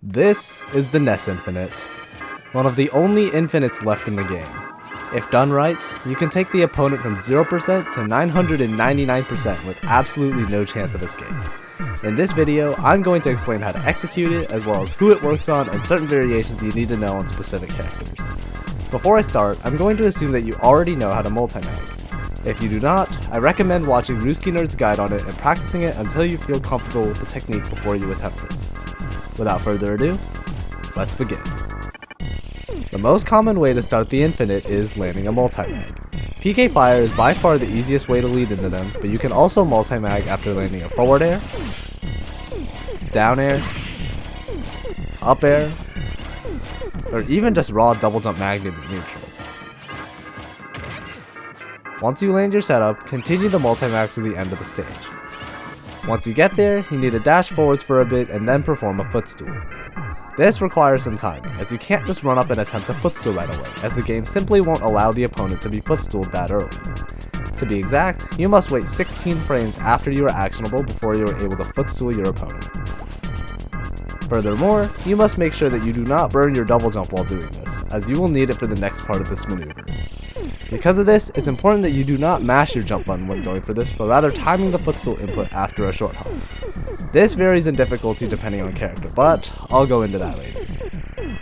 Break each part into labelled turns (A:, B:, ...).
A: This is the Ness Infinite, one of the only infinites left in the game. If done right, you can take the opponent from 0% to 999% with absolutely no chance of escape. In this video, I'm going to explain how to execute it, as well as who it works on and certain variations you need to know on specific characters. Before I start, I'm going to assume that you already know how to multi-mag. If you do not, I recommend watching Ruski Nerd's guide on it and practicing it until you feel comfortable with the technique before you attempt this. Without further ado, let's begin. The most common way to start the infinite is landing a multi-mag. PK Fire is by far the easiest way to lead into them, but you can also multi-mag after landing a forward air, down air, up air, or even just raw double jump magnet in neutral. Once you land your setup, continue the multi-mags to the end of the stage. Once you get there, you need to dash forwards for a bit and then perform a footstool. This requires some timing, as you can't just run up and attempt a footstool right away, as the game simply won't allow the opponent to be footstooled that early. To be exact, you must wait 16 frames after you are actionable before you are able to footstool your opponent. Furthermore, you must make sure that you do not burn your double jump while doing this, as you will need it for the next part of this maneuver. Because of this, it's important that you do not mash your jump button when going for this, but rather timing the footstool input after a short hop. This varies in difficulty depending on character, but I'll go into that later.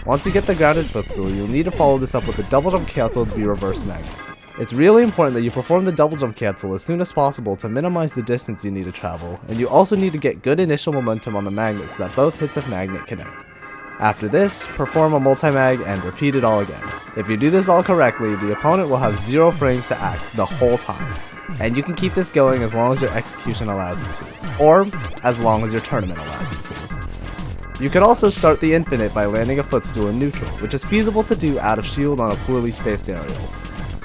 A: Once you get the grounded footstool, you'll need to follow this up with a double jump cancel to be reverse magnet. It's really important that you perform the double jump cancel as soon as possible to minimize the distance you need to travel, and you also need to get good initial momentum on the magnet so that both hits of magnet connect. After this, perform a multi-mag and repeat it all again. If you do this all correctly, the opponent will have 0 frames to act the whole time, and you can keep this going as long as your execution allows you to, or as long as your tournament allows you to. You could also start the infinite by landing a footstool in neutral, which is feasible to do out of shield on a poorly spaced aerial.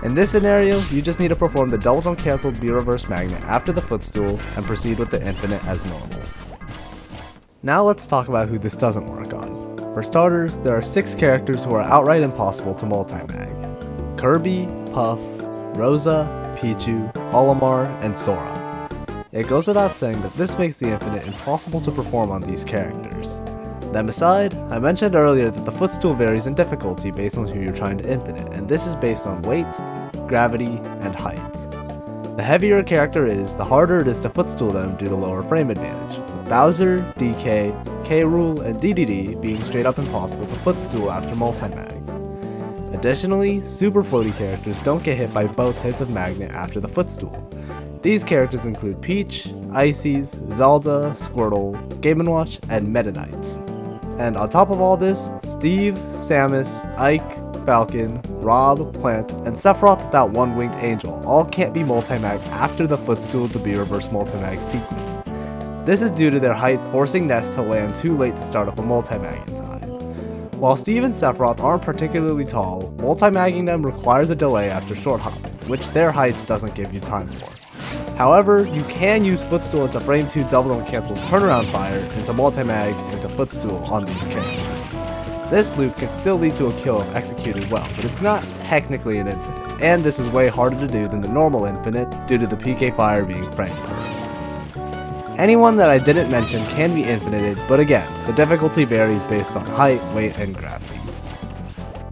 A: In this scenario, you just need to perform the double jump cancelled B reverse magnet after the footstool and proceed with the infinite as normal. Now let's talk about who this doesn't work on. For starters, there are 6 characters who are outright impossible to multi-mag: Kirby, Puff, Rosa, Pichu, Olimar, and Sora. It goes without saying that this makes the infinite impossible to perform on these characters. Them aside, I mentioned earlier that the footstool varies in difficulty based on who you're trying to infinite, and this is based on weight, gravity, and height. The heavier a character is, the harder it is to footstool them due to lower frame advantage, with Bowser, DK, K-Rool, and DDD being straight up impossible to footstool after multi-mags. Additionally, super floaty characters don't get hit by both hits of magnet after the footstool. These characters include Peach, Ices, Zelda, Squirtle, Game & Watch, and Meta Knights. And on top of all this, Steve, Samus, Ike, Falcon, Rob, Plant, and Sephiroth without one winged angel all can't be multi-mag after the footstool to be reverse multi-mag sequence. This is due to their height forcing Ness to land too late to start up a multi-mag in time. While Steve and Sephiroth aren't particularly tall, multi-magging them requires a delay after short hopping, which their heights doesn't give you time for. However, you can use footstool into frame 2 double jump cancel turnaround fire into multi-mag into footstool on these characters. This loop can still lead to a kill if executed well, but it's not technically an infinite, and this is way harder to do than the normal infinite due to the PK Fire being frame persistent. Anyone that I didn't mention can be infinited, but again, the difficulty varies based on height, weight, and gravity.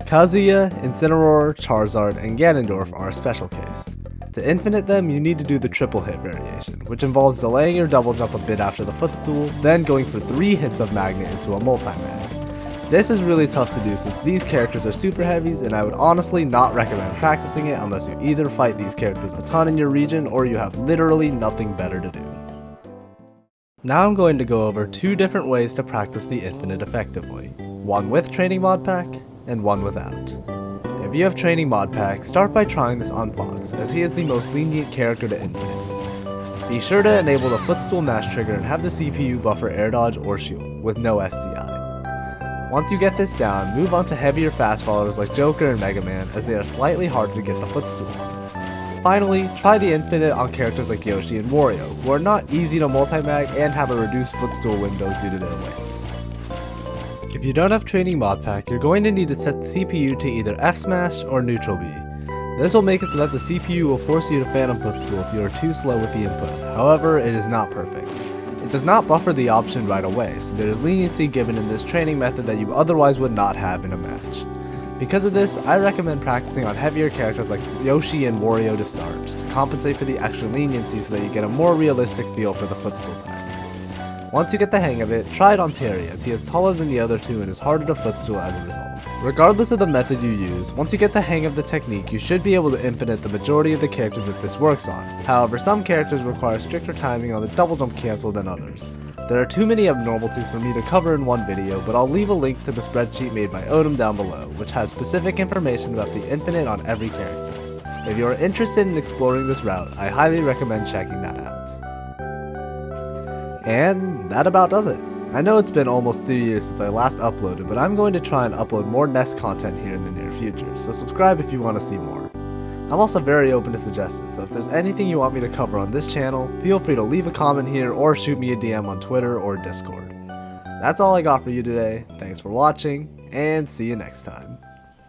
A: Kazuya, Incineroar, Charizard, and Ganondorf are a special case. To infinite them, you need to do the triple hit variation, which involves delaying your double jump a bit after the footstool, then going for 3 hits of magnet into a multi-mag. This is really tough to do since these characters are super heavies, and I would honestly not recommend practicing it unless you either fight these characters a ton in your region or you have literally nothing better to do. Now I'm going to go over 2 different ways to practice the infinite effectively, one with training mod pack and one without. If you have training mod pack, start by trying this on Fox, as he is the most lenient character to infinite. Be sure to enable the footstool mash trigger and have the CPU buffer air dodge or shield, with no SDI. Once you get this down, move on to heavier fast followers like Joker and Mega Man, as they are slightly harder to get the footstool on. Finally, try the infinite on characters like Yoshi and Wario, who are not easy to multi-mag and have a reduced footstool window due to their weights. If you don't have training mod pack, you're going to need to set the CPU to either F smash or neutral B. This will make it so that the CPU will force you to phantom footstool if you are too slow with the input, however it is not perfect. does not buffer the option right away, so there is leniency given in this training method that you otherwise would not have in a match. Because of this, I recommend practicing on heavier characters like Yoshi and Wario to start, to compensate for the extra leniency so that you get a more realistic feel for the footstool time. Once you get the hang of it, try it on Terry, as he is taller than the other two and is harder to footstool as a result. Regardless of the method you use, once you get the hang of the technique, you should be able to infinite the majority of the characters that this works on. However, some characters require stricter timing on the double jump cancel than others. There are too many abnormalities for me to cover in one video, but I'll leave a link to the spreadsheet made by Odom down below, which has specific information about the infinite on every character. If you are interested in exploring this route, I highly recommend checking that out. And that about does it. I know it's been almost 3 years since I last uploaded, but I'm going to try and upload more Ness content here in the near future, so subscribe if you want to see more. I'm also very open to suggestions, so if there's anything you want me to cover on this channel, feel free to leave a comment here or shoot me a DM on Twitter or Discord. That's all I got for you today. Thanks for watching, and see you next time.